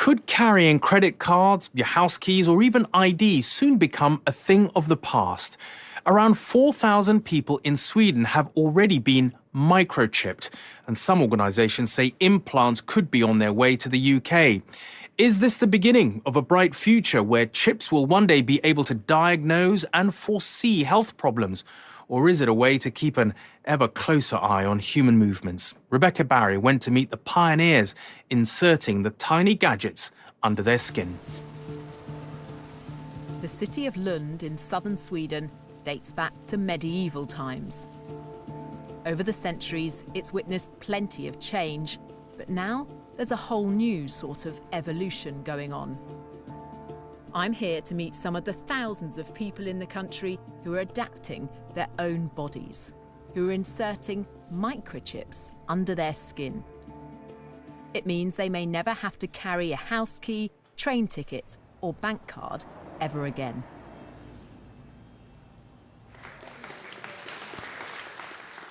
Could carrying credit cards, your house keys, or even ID soon become a thing of the past? Around 4,000 people in Sweden have already been microchipped, and some organisations say implants could be on their way to the UK. Is this the beginning of a bright future where chips will one day be able to diagnose and foresee health problems? Or is it a way to keep an ever closer eye on human movements? Rebecca Barry went to meet the pioneers inserting the tiny gadgets under their skin. The city of Lund in southern Sweden dates back to medieval times. Over the centuries, it's witnessed plenty of change, but now there's a whole new sort of evolution going on. I'm here to meet some of the thousands of people in the country who are adapting their own bodies, who are inserting microchips under their skin. It means they may never have to carry a house key, train ticket or bank card ever again.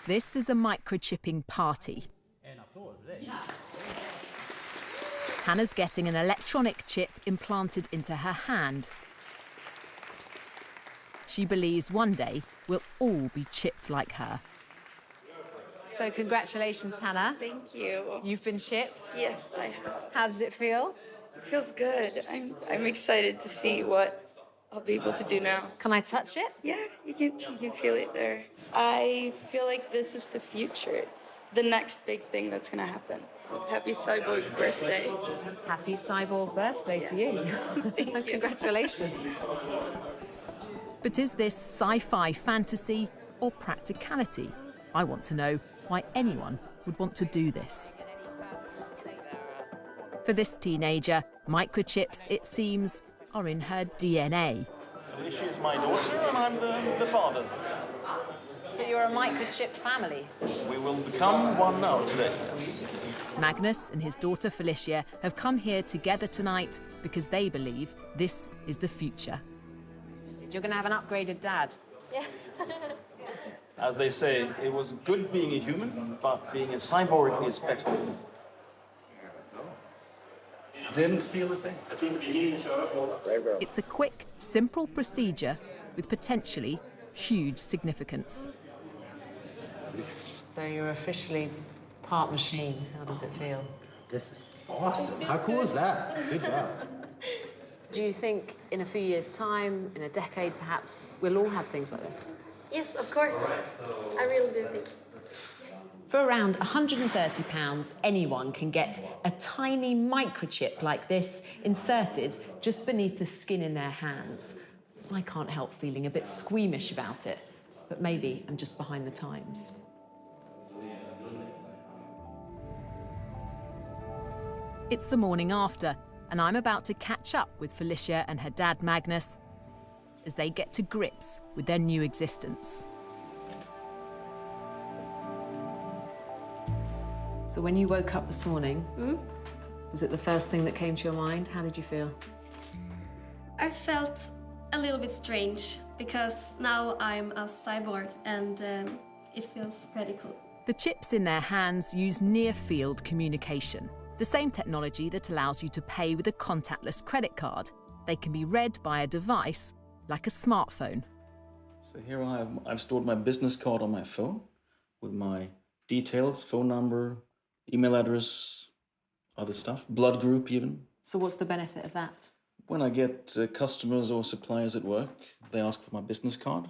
This is a microchipping party. Hannah's getting an electronic chip implanted into her hand. She believes one day we'll all be chipped like her. So congratulations, Hannah. Thank you. You've been chipped? Yes, I have. How does it feel? It feels good. I'm excited to see what I'll be able to do now. Can I touch it? Yeah, you can feel it there. I feel like this is the future. It's the next big thing that's going to happen. Happy cyborg birthday. Happy cyborg birthday to you. Thank you. Congratulations. But is this sci-fi fantasy or practicality? I want to know why anyone would want to do this. For this teenager, microchips, it seems, are in her DNA. Felicia is my daughter and I'm the father. So you're a microchipped family? We will become one now today. Magnus and his daughter Felicia have come here together tonight because they believe this is the future. You're going to have an upgraded dad. Yeah. As they say, it was good being a human, but being a cyborg is better. Didn't feel a thing. It's a quick, simple procedure with potentially huge significance. So you're officially part machine. How does it feel? This is awesome. How cool is that? Good job. Do you think in a few years' time, in a decade perhaps, we'll all have things like this? Yes, of course. I really do think. For around £130, anyone can get a tiny microchip like this inserted just beneath the skin in their hands. I can't help feeling a bit squeamish about it, but maybe I'm just behind the times. It's the morning after, and I'm about to catch up with Felicia and her dad Magnus as they get to grips with their new existence. So when you woke up this morning, was it the first thing that came to your mind? How did you feel? I felt a little bit strange because now I'm a cyborg and it feels pretty cool. The chips in their hands use near-field communication, the same technology that allows you to pay with a contactless credit card. They can be read by a device like a smartphone. So here I've stored my business card on my phone with my details, phone number, email address, other stuff, blood group even. So what's the benefit of that? When I get customers or suppliers at work, they ask for my business card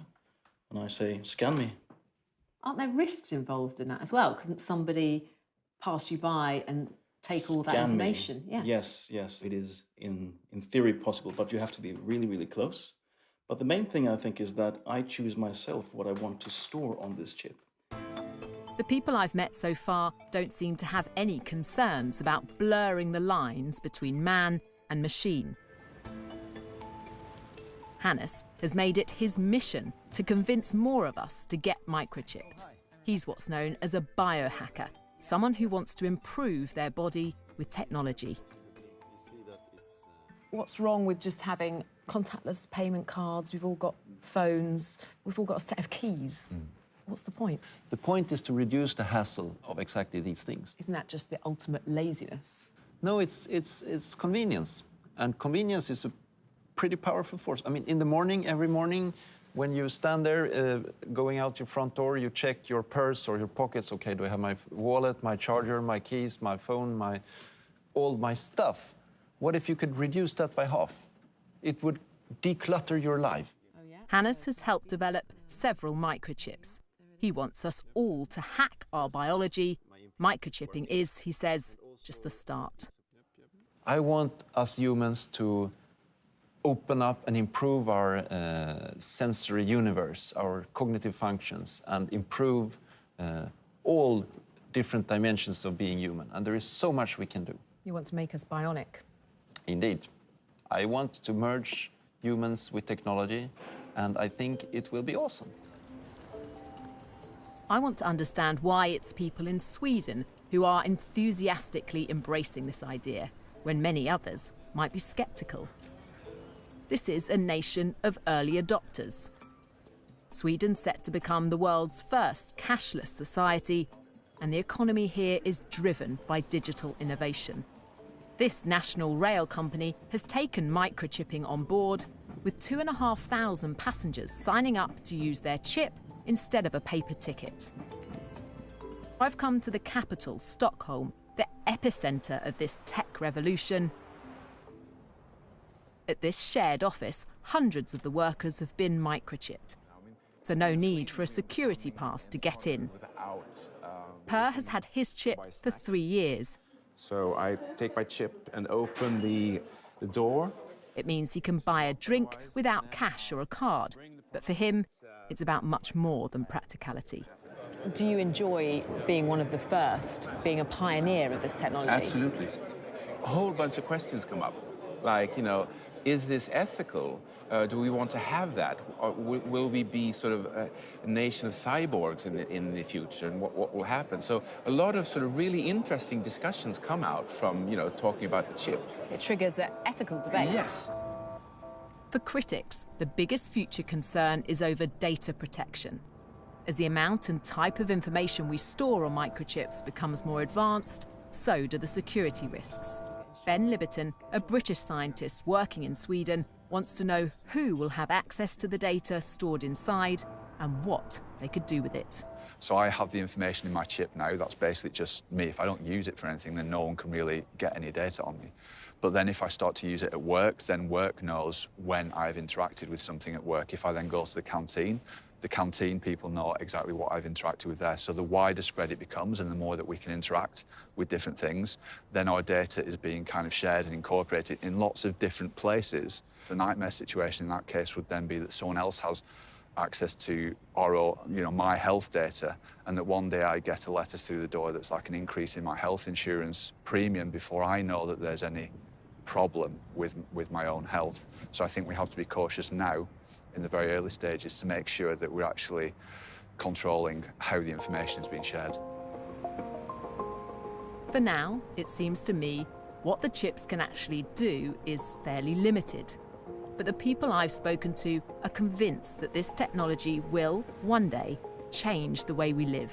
and I say, scan me. Aren't there risks involved in that as well? Couldn't somebody pass you by and take all that information? Yes. Yes, it is in theory possible, but you have to be really, really close. But the main thing I think is that I choose myself what I want to store on this chip. The people I've met so far don't seem to have any concerns about blurring the lines between man and machine. Hannes has made it his mission to convince more of us to get microchipped. He's what's known as a biohacker, someone who wants to improve their body with technology. What's wrong with just having contactless payment cards? We've all got phones, we've all got a set of keys. What's the point? The point is to reduce the hassle of exactly these things. Isn't that just the ultimate laziness? No, it's convenience. And convenience is a pretty powerful force. I mean, in the morning, every morning, when you stand there, going out your front door, you check your purse or your pockets. Okay, do I have my wallet, my charger, my keys, my phone, all my stuff? What if you could reduce that by half? It would declutter your life. Hannes has helped develop several microchips. He wants us all to hack our biology. Microchipping is, he says, just the start. I want us humans to open up and improve our sensory universe, our cognitive functions, and improve all different dimensions of being human. And there is so much we can do. You want to make us bionic? Indeed. I want to merge humans with technology, and I think it will be awesome. I want to understand why it's people in Sweden who are enthusiastically embracing this idea, when many others might be sceptical. This is a nation of early adopters. Sweden's set to become the world's first cashless society, and the economy here is driven by digital innovation. This national rail company has taken microchipping on board, with 2,500 passengers signing up to use their chip instead of a paper ticket. I've come to the capital, Stockholm, the epicenter of this tech revolution. At this shared office, hundreds of the workers have been microchipped, so no need for a security pass to get in. Per has had his chip for 3 years. So I take my chip and open the door. It means he can buy a drink without cash or a card, but for him, it's about much more than practicality. Do you enjoy being one of the first, being a pioneer of this technology? Absolutely. A whole bunch of questions come up, like, you know, is this ethical? Do we want to have that? Or will we be sort of a nation of cyborgs in the future, and what will happen? So a lot of sort of really interesting discussions come out from, you know, talking about the chip. It triggers an ethical debate. Yes. For critics, the biggest future concern is over data protection. As the amount and type of information we store on microchips becomes more advanced, so do the security risks. Ben Liberton, a British scientist working in Sweden, wants to know who will have access to the data stored inside and what they could do with it. So I have the information in my chip now. That's basically just me. If I don't use it for anything, then no one can really get any data on me. But then if I start to use it at work, then work knows when I've interacted with something at work. If I then go to the canteen people know exactly what I've interacted with there. So the wider spread it becomes and the more that we can interact with different things, then our data is being kind of shared and incorporated in lots of different places. The nightmare situation in that case would then be that someone else has access to my health data, and that one day I get a letter through the door that's like an increase in my health insurance premium before I know that there's any problem with my own health. So I think we have to be cautious now in the very early stages to make sure that we're actually controlling how the information is being shared. For now, it seems to me, what the chips can actually do is fairly limited. But the people I've spoken to are convinced that this technology will, one day, change the way we live.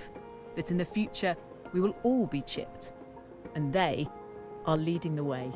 That in the future, we will all be chipped. And they are leading the way.